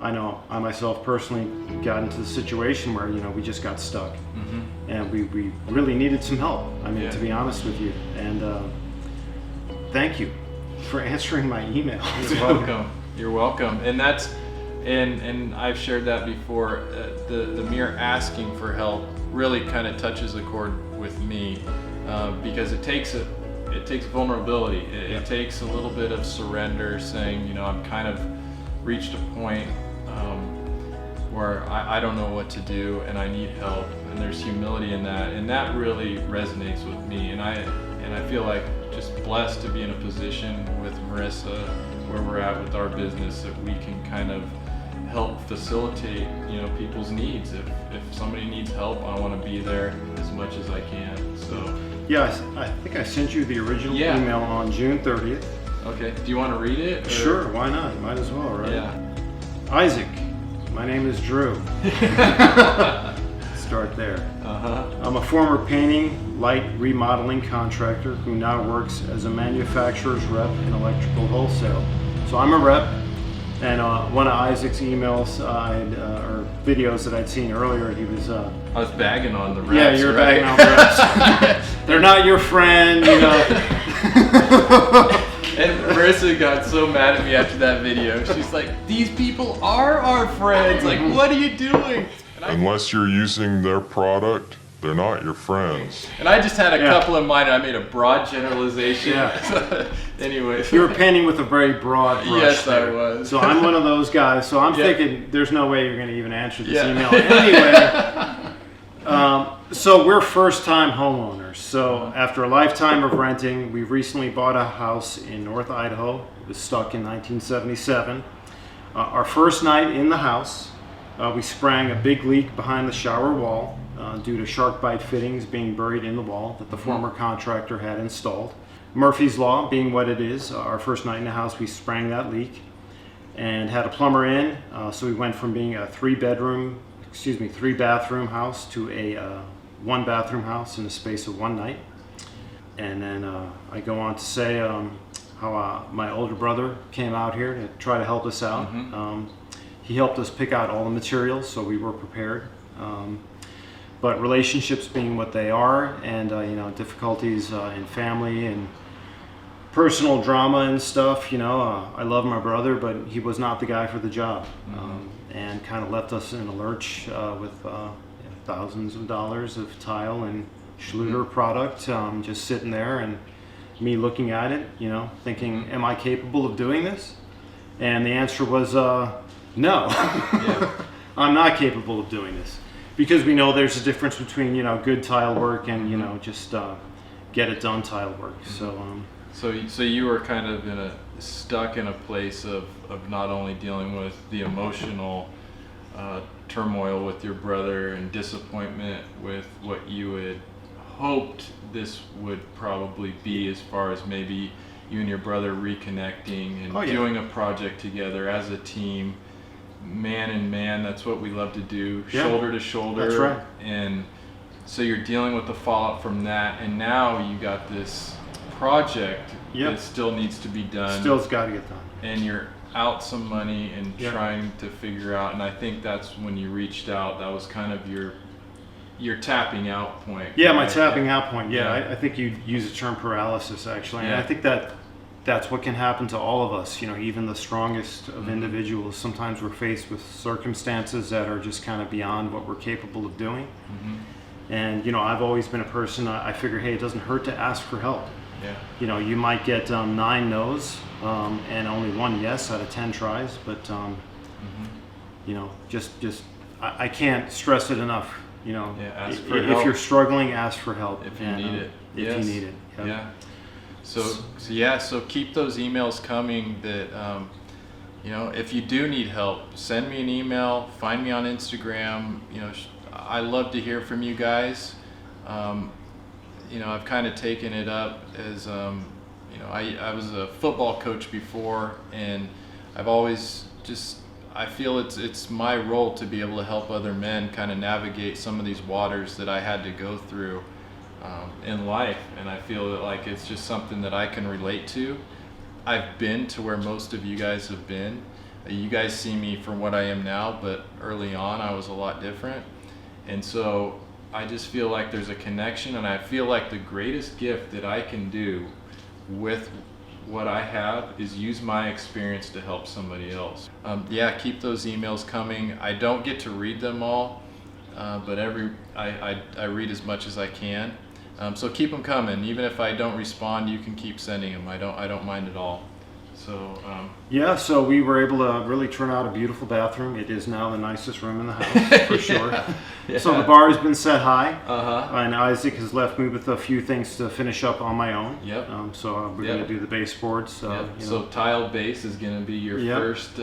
I know I myself personally got into the situation where, we just got stuck. And we really needed some help. I mean, to be honest with you. And thank you for answering my email. You're welcome. You're welcome. And that's, and I've shared that before. The mere asking for help really kind of touches a chord with me, because it takes vulnerability. It takes a little bit of surrender, saying, I'm kind of reached a point where I don't know what to do and I need help, and there's humility in that, and that really resonates with me. And I feel like just blessed to be in a position with Marissa where we're at with our business, that we can kind of help facilitate people's needs. If somebody needs help, I want to be there as much as I can. So yeah, I think I sent you the original email on June 30th. Okay, do you want to read it? Sure, why not? Might as well, right? Yeah. Isaac, my name is Drew. Start there. I'm a former painting, light remodeling contractor who now works as a manufacturer's rep in electrical wholesale. So I'm a rep, and one of Isaac's emails or videos that I'd seen earlier, he was... I was bagging on the reps. Yeah, you're right? bagging on the reps. They're not your friend, And Marissa got so mad at me after that video. She's like, these people are our friends. Like, what are you doing? Unless you're using their product, they're not your friends. And I just had a couple in mind, and I made a broad generalization. Yeah. Anyway. You were painting with a very broad brush. Yes, there. I was. So I'm one of those guys. So I'm thinking there's no way you're going to even answer this email. Anyway, so we're first-time homeowners. So after a lifetime of renting, we recently bought a house in North Idaho. It was stuck in 1977. Our first night in the house, we sprang a big leak behind the shower wall due to SharkBite fittings being buried in the wall that the former contractor had installed. Murphy's Law being what it is, our first night in the house, we sprang that leak and had a plumber in. So we went from being a three bathroom house to a one bathroom house in the space of one night. And then I go on to say how my older brother came out here to try to help us out. He helped us pick out all the materials, so we were prepared. But relationships being what they are, and difficulties in family and personal drama and stuff, I love my brother, but he was not the guy for the job, and kind of left us in a lurch with thousands of dollars of tile and Schluter product, just sitting there, and me looking at it, thinking, am I capable of doing this? And the answer was no. I'm not capable of doing this, because we know there's a difference between good tile work and just get it done tile work. So you were kind of stuck in a place of not only dealing with the emotional turmoil with your brother and disappointment with what you had hoped this would probably be, as far as maybe you and your brother reconnecting and doing a project together as a team, man in man. That's what we love to do, shoulder to shoulder. That's right. And so you're dealing with the fallout from that, and now you got this project that still needs to be done. Still's got to get done. And you're out some money and trying to figure out, and I think that's when you reached out. That was kind of your tapping out point. Yeah, my tapping out point. Yeah, I think you use the term paralysis, actually. And I think that's what can happen to all of us. Even the strongest of individuals, sometimes we're faced with circumstances that are just kind of beyond what we're capable of doing. And I've always been a person, I figure, hey, it doesn't hurt to ask for help. You might get 9 no's and only 1 yes out of 10 tries, but just I can't stress it enough. Ask for if help. you're struggling, ask for help if you need it. If you need it. So keep those emails coming. That if you do need help, send me an email. Find me on Instagram. I love to hear from you guys. I've kind of taken it up as I was a football coach before, and I've always I feel it's my role to be able to help other men kind of navigate some of these waters that I had to go through in life, and I feel that like it's just something that I can relate to. I've been to where most of you guys have been, You guys see me for what I am now, but early on I was a lot different. And so I just feel like there's a connection, and I feel like the greatest gift that I can do with what I have is use my experience to help somebody else. Yeah, keep those emails coming. I don't get to read them all, but I read as much as I can. So keep them coming. Even if I don't respond, you can keep sending them. I don't mind at all. So yeah, so we were able to really turn out a beautiful bathroom. It is now the nicest room in the house, for sure. Yeah. So the bar has been set high, and Isaac has left me with a few things to finish up on my own. Yep. So we're going to do the baseboards. So tile base is going to be your first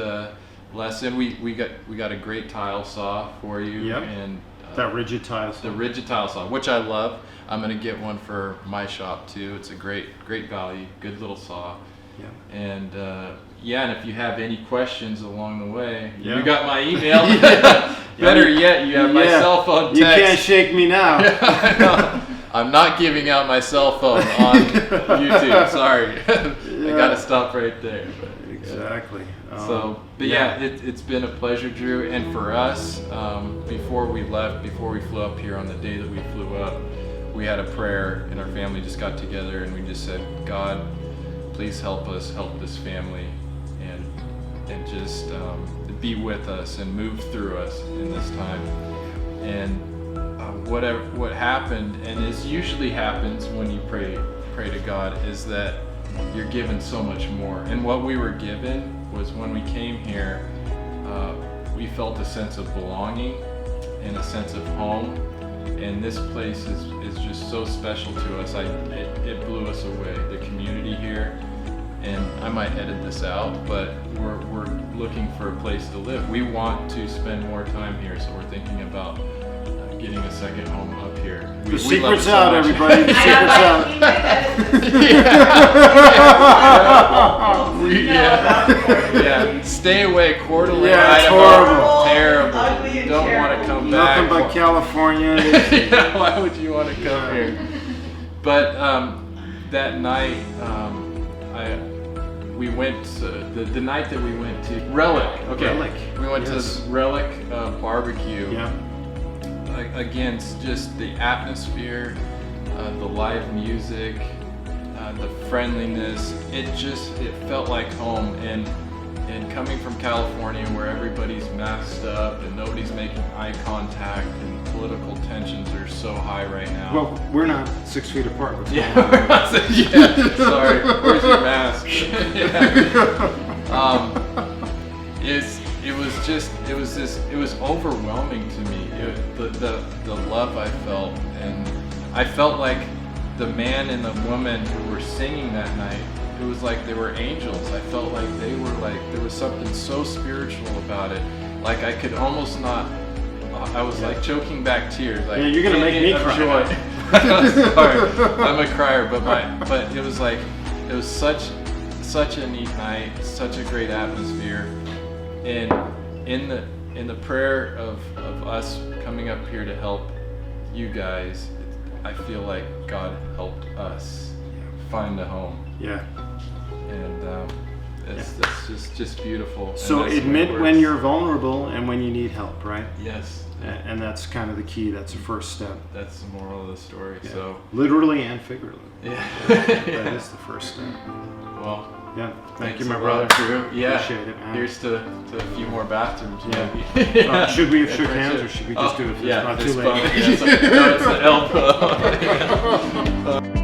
lesson. We got a great tile saw for you, and that rigid tile saw. The rigid tile saw, which I love. I'm going to get one for my shop too. It's a great value, good little saw. Yeah. And and if you have any questions along the way, you got my email. Better yet, you have my cell phone text. You can't shake me now. I'm not giving out my cell phone on YouTube. Sorry. I got to stop right there. Exactly. It's been a pleasure, Drew. And for us, before we flew up here on the day that we flew up, we had a prayer, and our family just got together, and we just said, God, please help us help this family, and just be with us and move through us in this time. And what happened, and it usually happens when you pray to God, is that you're given so much more. And what we were given was, when we came here, we felt a sense of belonging and a sense of home. And this place is just so special to us. It blew us away. The community here, and I might edit this out, but we're looking for a place to live. We want to spend more time here, so we're thinking about getting a second home up here. The secret's out, everybody. The secret's out. Stay away, Coeur d'Alene, Yeah, it's Idaho. horrible. Terrible. Don't want to come back. Nothing but California. Why would you want to come here? But that night, we went the night that we went to Relic. Okay, Relic. We went to Relic barbecue. Yeah. Again, just the atmosphere, the live music, the friendliness. It felt like home. And coming from California, where everybody's masked up and nobody's making eye contact, and political tensions are so high right now. Well, we're not 6 feet apart. What's Yeah, going on? we're not sorry. Where's your mask? It was overwhelming to me. The love I felt, and I felt like the man and the woman who were singing that night, it was like they were angels. I felt like there was something so spiritual about it. Like I could almost not, I was like choking back tears. Like, you're going to make me cry. Joy. Sorry, I'm a crier, but it was like, it was such a neat night, such a great atmosphere. And in the prayer of us coming up here to help you guys, I feel like God helped us find a home. Yeah. And it's just beautiful. So admit when you're vulnerable and when you need help, right? Yes. And that's kind of the key. That's the first step. That's the moral of the story. Yeah. So literally and figuratively. Yeah. That is the first step. Well. Yeah. Thank you, Thanks my a brother. lot, Drew. Yeah. Appreciate it, man. Here's to a few more bathrooms. Yeah. Maybe. Should we have shook hands, or should we just do it if it's not too late? Yeah, it's the elbow.